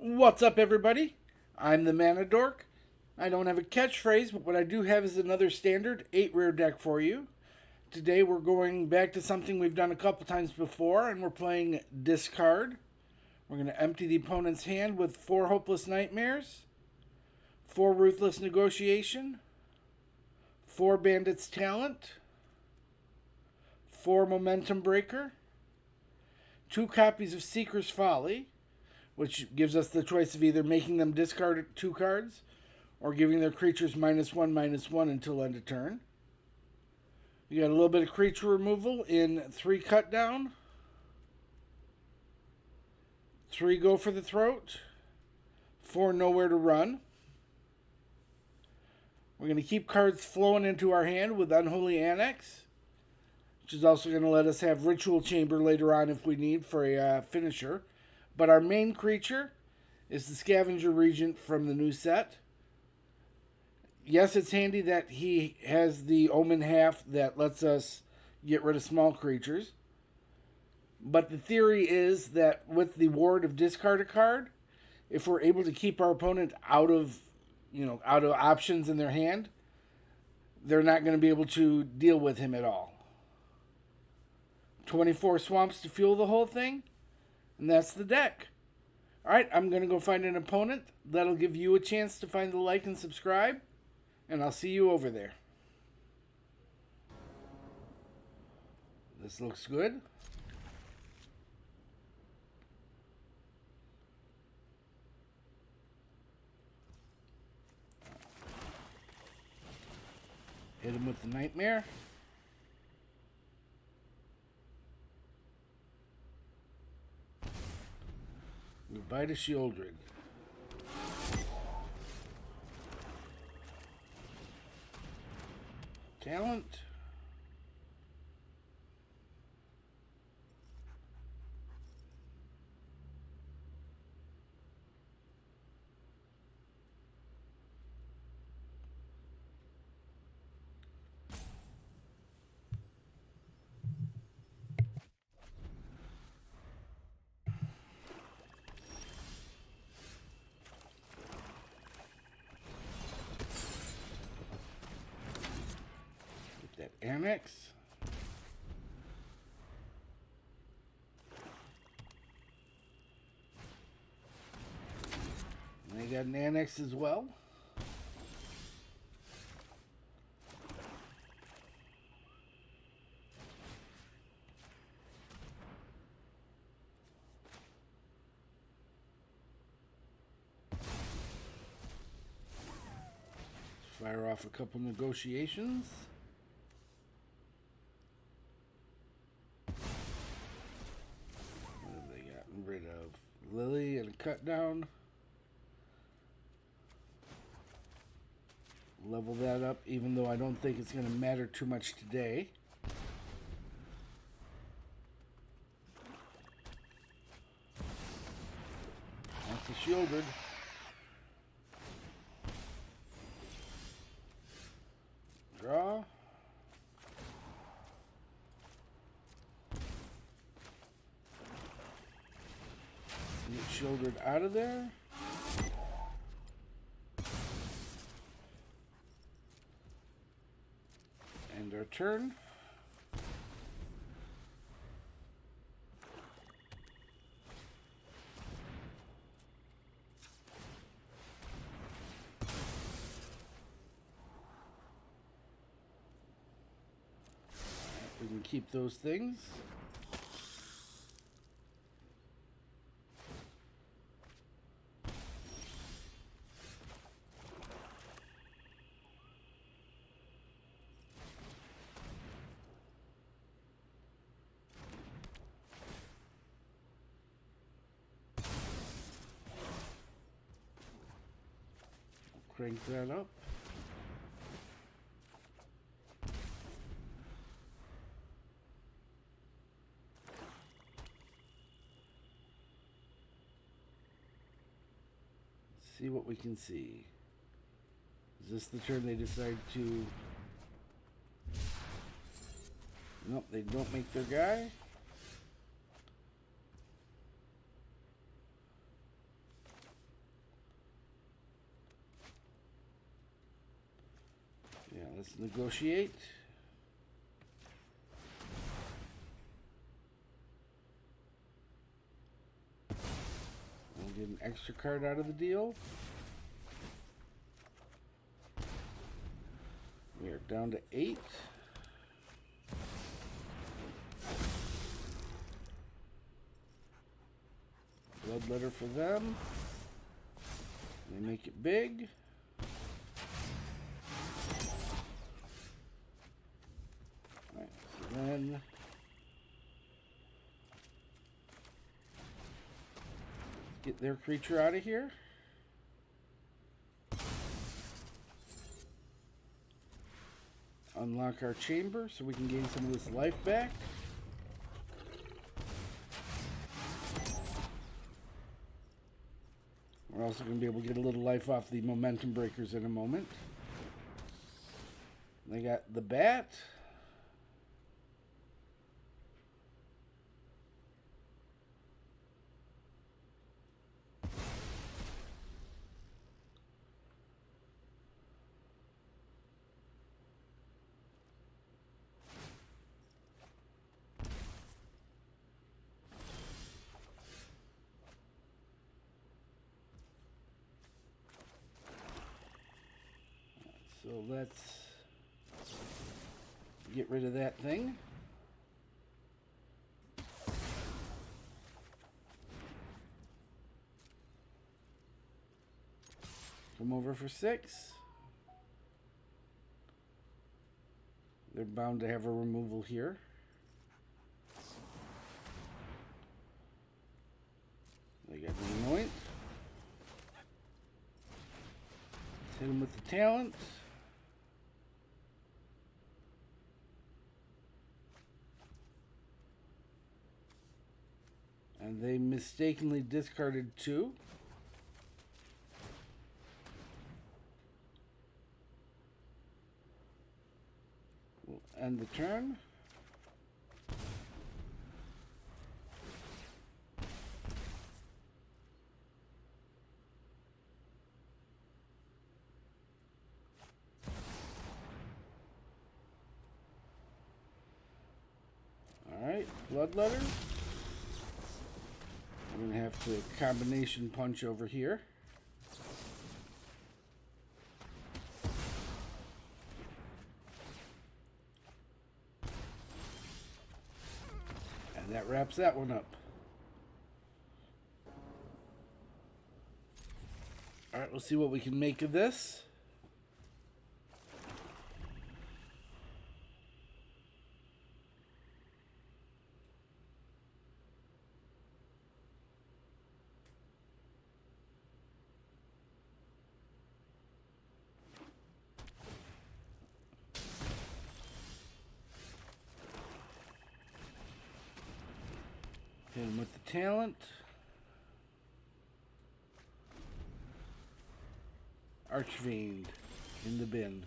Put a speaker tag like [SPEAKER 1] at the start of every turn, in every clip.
[SPEAKER 1] What's up, everybody? I'm the Mana Dork. I don't have a catchphrase, but what I do have is another standard 8 rare deck for you. Today we're going back to something we've done a couple times before, and we're playing Discard. We're going to empty the opponent's hand with 4 Hopeless Nightmares, 4 Ruthless Negotiation, 4 Bandit's Talent, 4 Momentum Breaker, 2 copies of Seeker's Folly, which gives us the choice of either making them discard 2 cards or giving their creatures -1/-1 until end of turn. You got a little bit of creature removal in 3 Cut Down, 3 Go for the Throat, 4 Nowhere to Run. We're going to keep cards flowing into our hand with Unholy Annex, which is also going to let us have Ritual Chamber later on if we need for a finisher. But our main creature is the Scavenger Regent from the new set. Yes, it's handy that he has the Omen half that lets us get rid of small creatures. But the theory is that with the ward of discard a card, if we're able to keep our opponent out of options in their hand, they're not going to be able to deal with him at all. 24 swamps to fuel the whole thing. And that's the deck. Alright, I'm going to go find an opponent. That'll give you a chance to find the like and subscribe. And I'll see you over there. This looks good. Hit him with the Nightmare. Goodbye to Shieldred. Talent. That Annex. And they got an Annex as well. Fire off a couple negotiations. Rid of Lily and a cut down. Level that up, even though I don't think it's going to matter too much today. That's a Shieldred. Draw. Get Shieldred out of there. End our turn. We can keep those things. Crank that up. Let's see what we can see. Is this the turn they decide to... Nope, they don't make their guy. Let's negotiate. We'll get an extra card out of the deal. We are down to 8. Bloodletter for them. They make it big. Alright, so then get their creature out of here. Unlock our chamber so we can gain some of this life back. We're also going to be able to get a little life off the momentum breakers in a moment. They got the bat. So let's get rid of that thing. Come over for 6. They're bound to have a removal here. They got the anoint. Let's hit them with the talent. And they mistakenly discarded 2. We'll end the turn. All right, Bloodletter. We're going to have to combination punch over here. And that wraps that one up. Alright, we'll see what we can make of this. Hit him with the talent. Archfiend in the bin.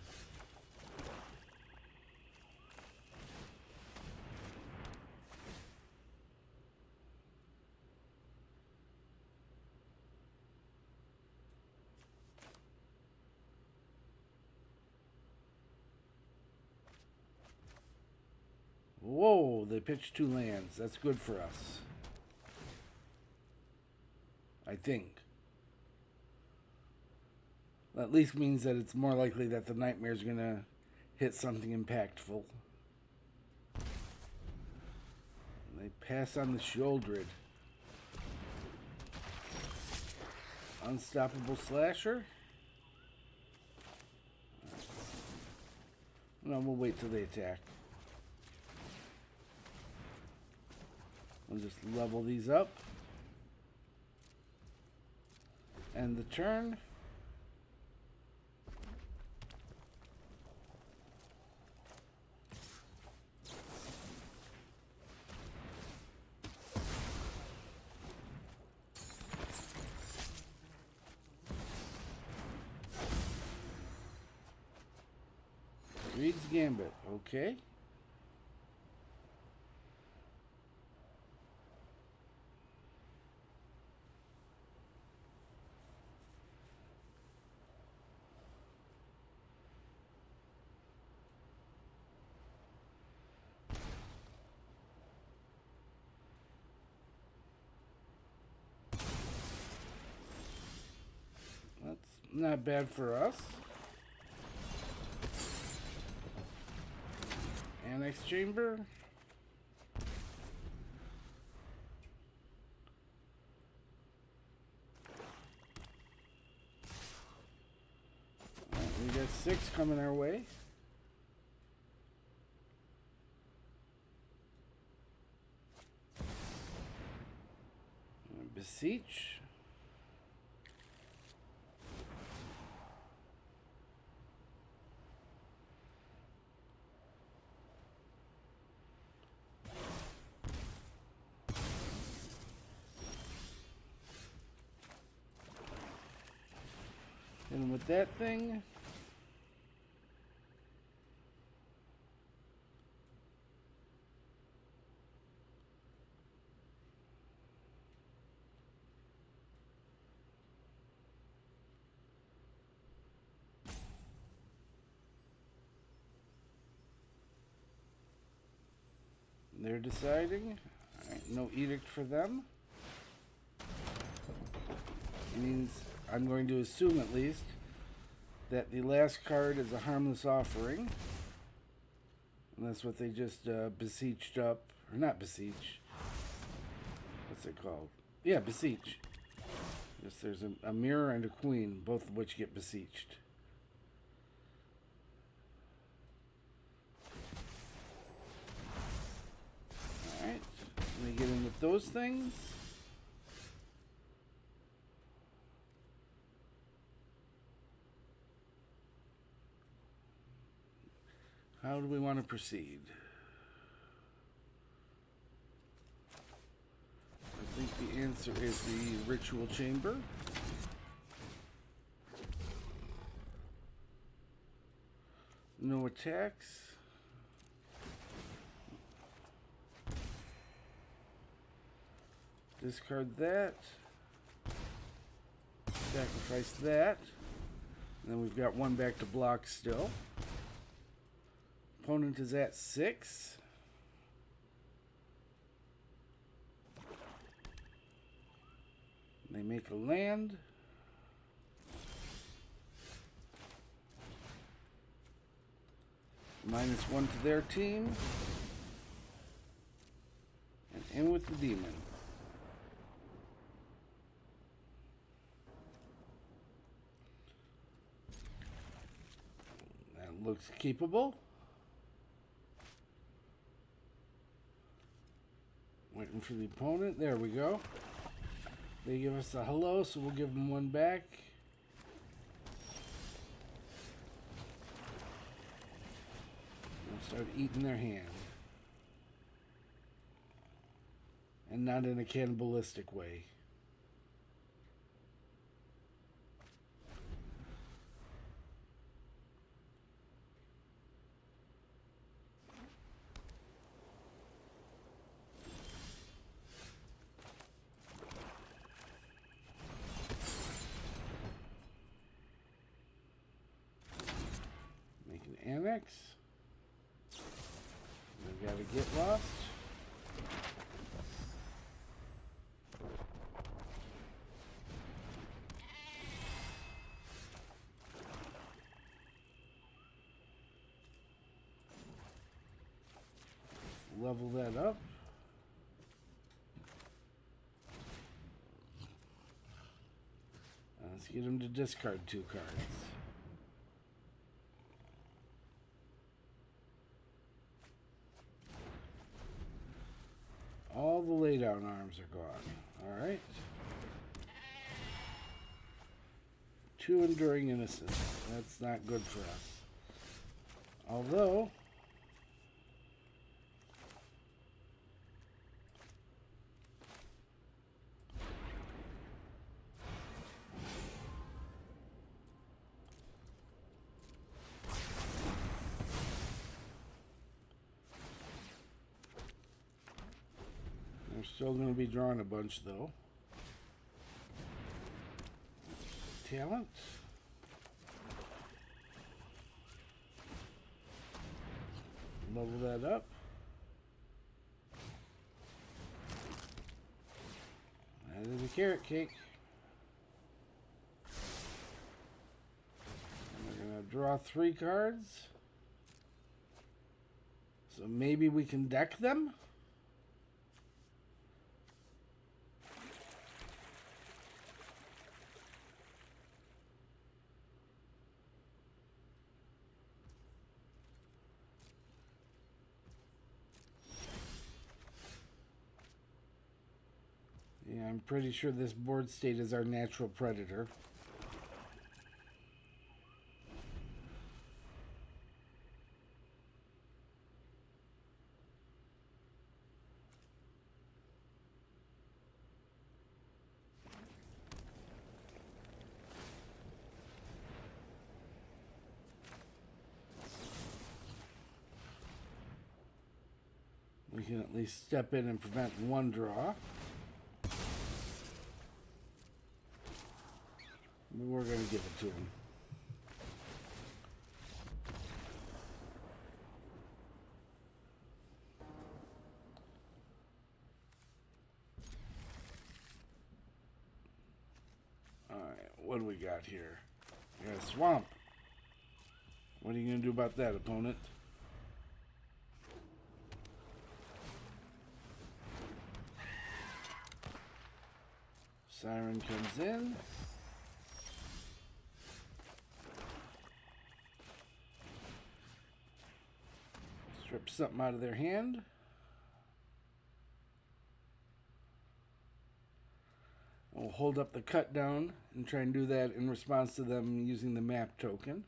[SPEAKER 1] Whoa, they pitched 2 lands. That's good for us. I think. That at least means that it's more likely that the Nightmare's going to hit something impactful. And they pass on the Shieldred. Unstoppable Slasher. No, we'll wait till they attack. We'll just level these up. End the turn. Reed's Gambit, okay. Not bad for us. Annex chamber. We got 6 coming our way. Beseech. And with that thing, they're deciding. All right, no edict for them. It means I'm going to assume at least that the last card is a harmless offering. And that's what they just beseeched up. Or not beseech. What's it called? Yeah, beseech. Yes, there's a mirror and a queen, both of which get beseeched. Alright, let me get in with those things. How do we want to proceed? I think the answer is the ritual chamber. No attacks. Discard that. Sacrifice that. And then we've got 1 back to block still. Opponent is at 6. They make a land. -1 to their team. And in with the demon. That looks keepable. Waiting for the opponent. There we go. They give us a hello, so we'll give them 1 back. And start eating their hand. And not in a cannibalistic way. Annex. We gotta get lost. Level that up. Let's get him to discard 2 cards. All the laydown arms are gone. Alright. 2 enduring innocence. That's not good for us. Although we're still going to be drawing a bunch, though. Talent. Level that up. That is a carrot cake. Draw 3 cards. So maybe we can deck them? Yeah, I'm pretty sure this board state is our natural predator. We can at least step in and prevent one draw. We're going to give it to him. Alright, what do we got here? We got a swamp. What are you going to do about that, opponent? Siren comes in. Strip something out of their hand. We'll hold up the cut down and try and do that in response to them using the map token.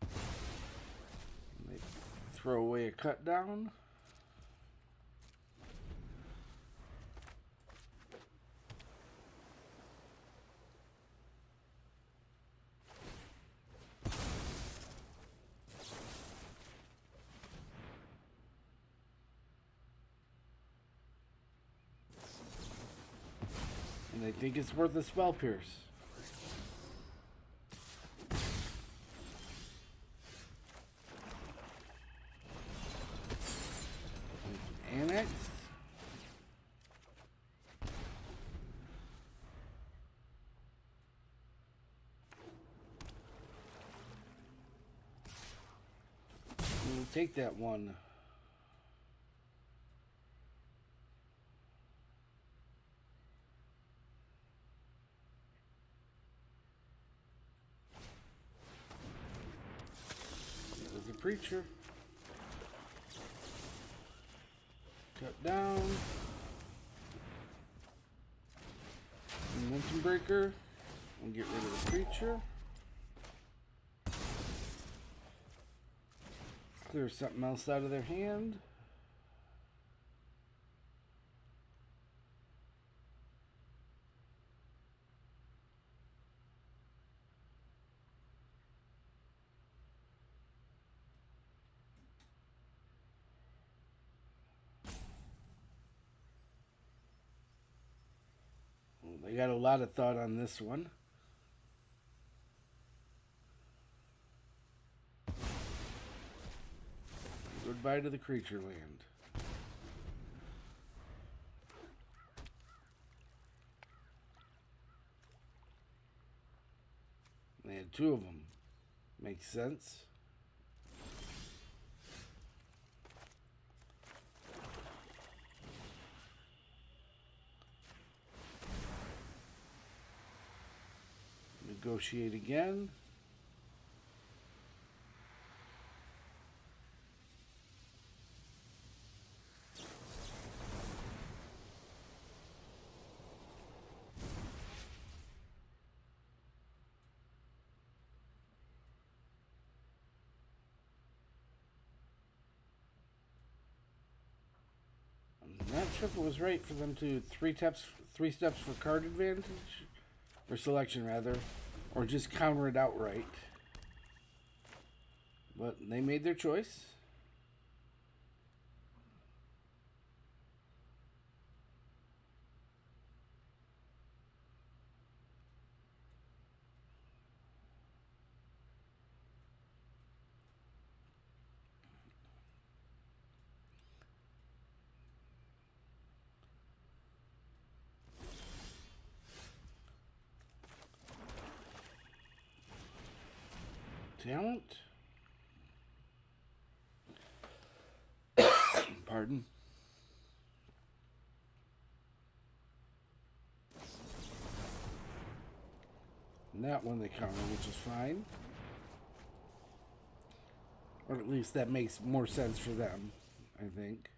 [SPEAKER 1] They throw away a cut down. And they think it's worth a spell pierce. Annex. We'll take that one. Preacher. Cut down. Momentum breaker. And get rid of the preacher. Clear something else out of their hand. They got a lot of thought on this one. Goodbye to the creature land. They had 2 of them. Makes sense. Negotiate again. I'm not sure if it was right for them to 3 steps for card advantage, or selection rather. Or just counter it outright. But they made their choice. Talent. Pardon. And that one they counter, which is fine. Or at least that makes more sense for them, I think.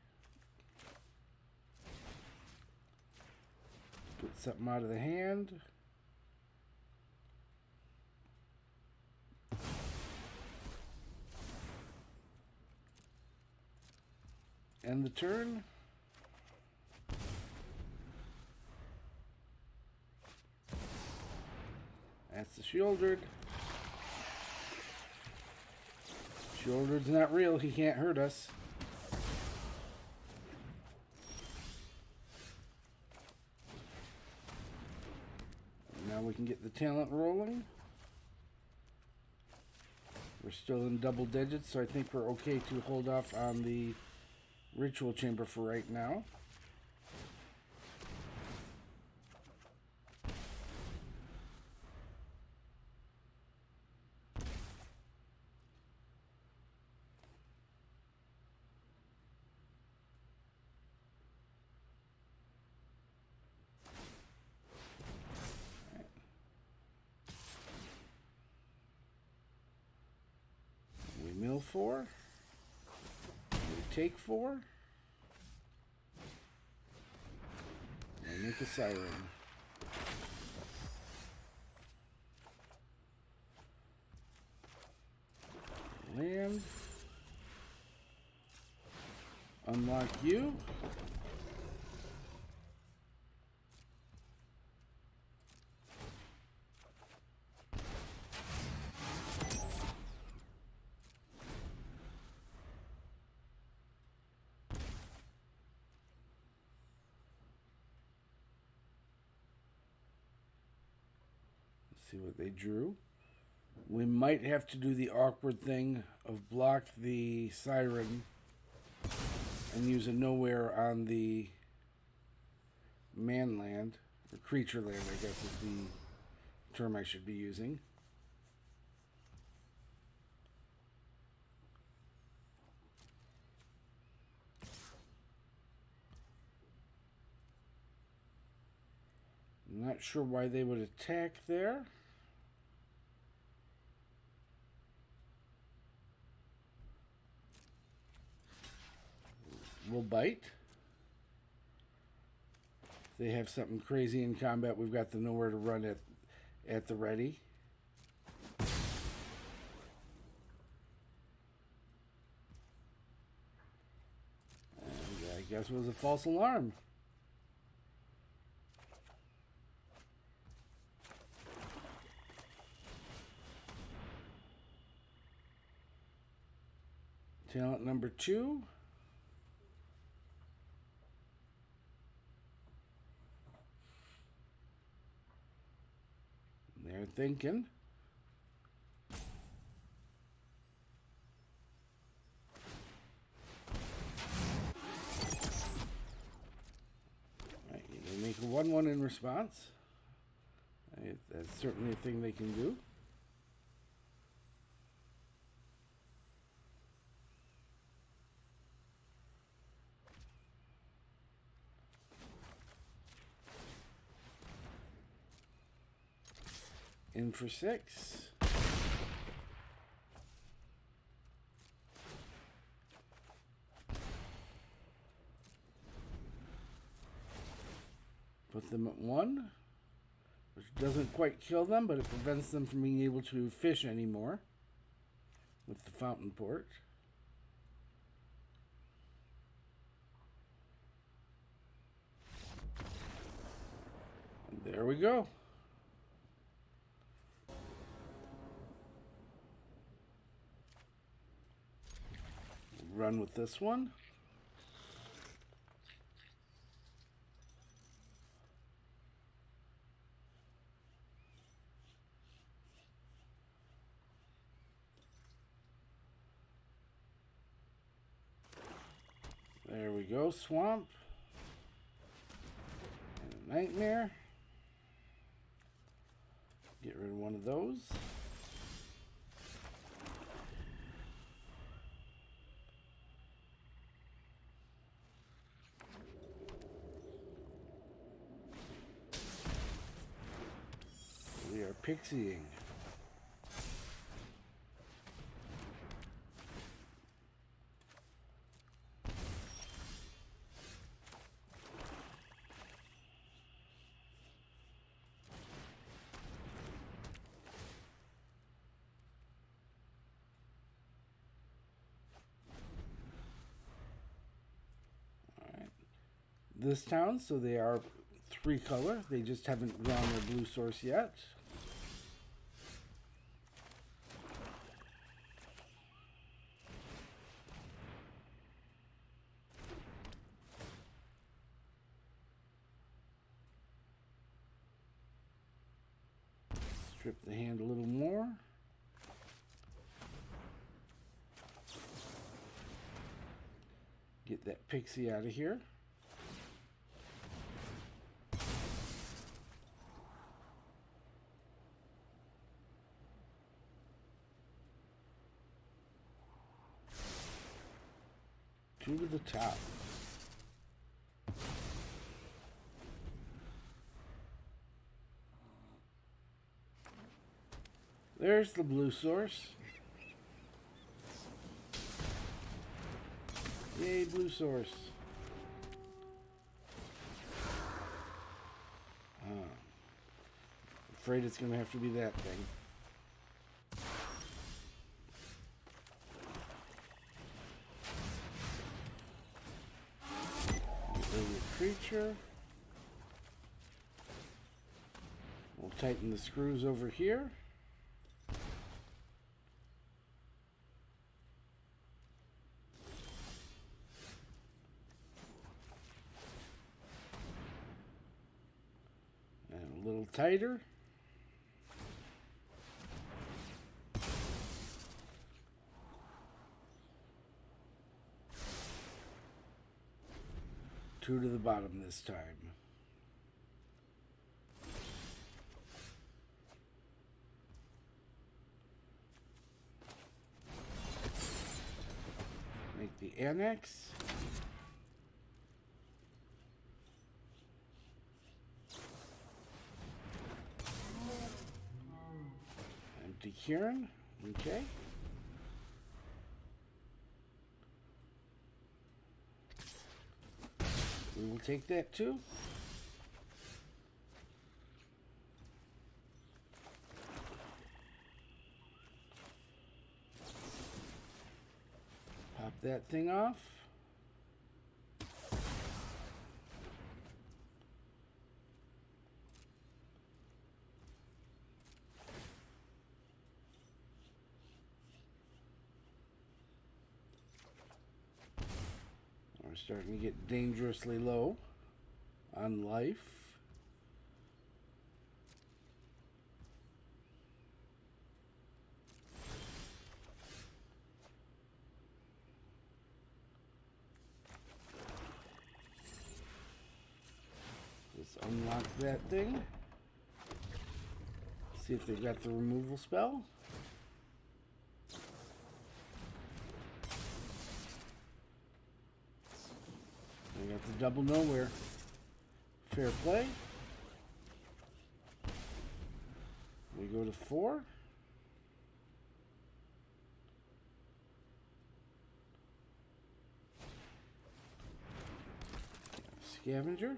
[SPEAKER 1] Put something out of the hand. End the turn. That's the Shieldred. Shieldred's not real. He can't hurt us. Now we can get the talent rolling. We're still in double digits, so I think we're okay to hold off on the Ritual Chamber for right now. We mill 4. We take 4. And make a Siren. Land. Unlock you. See what they drew. We might have to do the awkward thing of block the Siren and use a nowhere on the man land, or creature land, I guess is the term I should be using. I'm not sure why they would attack there. We'll bite. If they have something crazy in combat, we've got the nowhere to run at the ready. And I guess it was a false alarm. Talent number 2. They're thinking. Right, they make a 1/1 in response. That's certainly a thing they can do. In for 6. Put them at 1, which doesn't quite kill them, but it prevents them from being able to fish anymore with the fountain port. And there we go. Run with this one. There we go, swamp. And a nightmare. Get rid of one of those. They're pixieing. This town, so they are 3 color. They just haven't drawn their blue source yet. Strip the hand a little more. Get that pixie out of here. Two to the top. There's the blue source. Yay, blue source. Afraid it's going to have to be that thing. Creature. We'll tighten the screws over here. And a little tighter. Two to the bottom this time. Make the Annex. Empty Kieran. Okay. We will take that too. Pop that thing off. We're starting to get dangerously low on life. Let's unlock that thing. See if they've got the removal spell. We got the double nowhere. Fair play. We go to 4. Scavenger.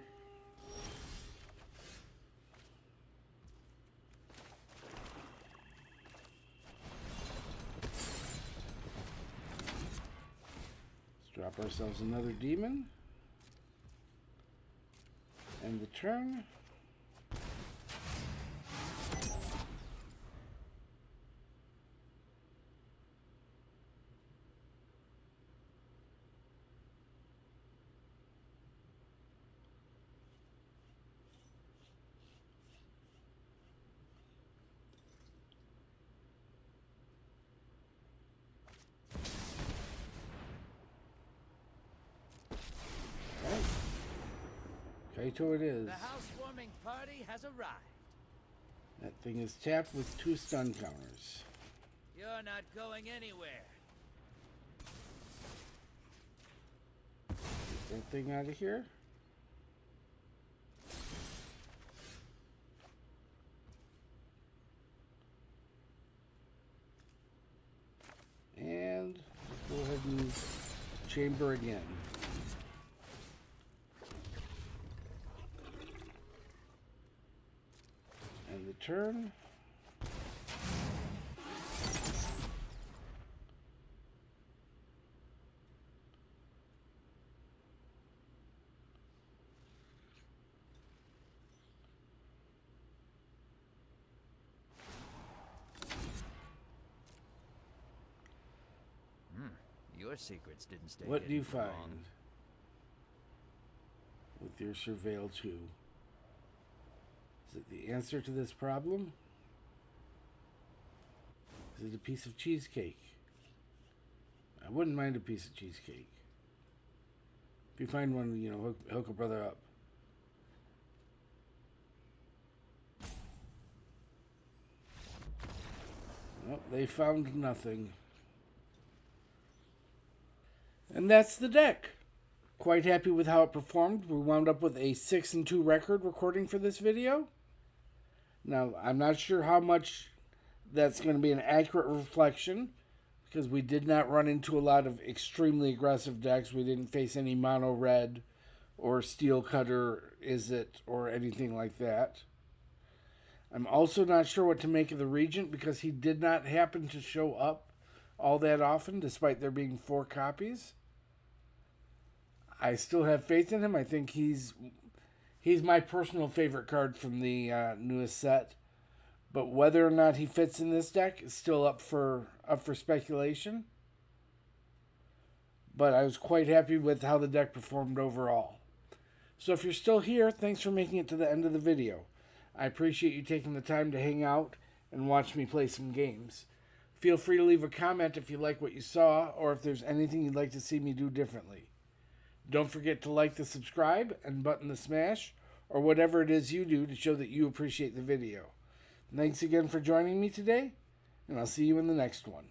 [SPEAKER 1] Let's drop ourselves another demon. And the turn. Kaito it is.
[SPEAKER 2] The housewarming party has arrived.
[SPEAKER 1] That thing is tapped with 2 stun counters.
[SPEAKER 2] You're not going anywhere.
[SPEAKER 1] Get that thing out of here. chamber again. And the turn.
[SPEAKER 2] Your secrets didn't stay
[SPEAKER 1] What do you
[SPEAKER 2] hidden for
[SPEAKER 1] find
[SPEAKER 2] long.
[SPEAKER 1] with your Surveil 2? Is it the answer to this problem? Is it a piece of cheesecake? I wouldn't mind a piece of cheesecake. If you find one, you know, hook a brother up. Well, they found nothing. And that's the deck. Quite happy with how it performed. We wound up with a 6-2 record recording for this video. Now, I'm not sure how much that's going to be an accurate reflection, because we did not run into a lot of extremely aggressive decks. We didn't face any mono red or steel cutter, is it, or anything like that. I'm also not sure what to make of the Regent, because he did not happen to show up all that often, despite there being 4 copies. I still have faith in him. I think he's my personal favorite card from the newest set. But whether or not he fits in this deck is still up for speculation. But I was quite happy with how the deck performed overall. So if you're still here, thanks for making it to the end of the video. I appreciate you taking the time to hang out and watch me play some games. Feel free to leave a comment if you like what you saw, or if there's anything you'd like to see me do differently. Don't forget to like the subscribe and button the smash, or whatever it is you do to show that you appreciate the video. Thanks again for joining me today, and I'll see you in the next one.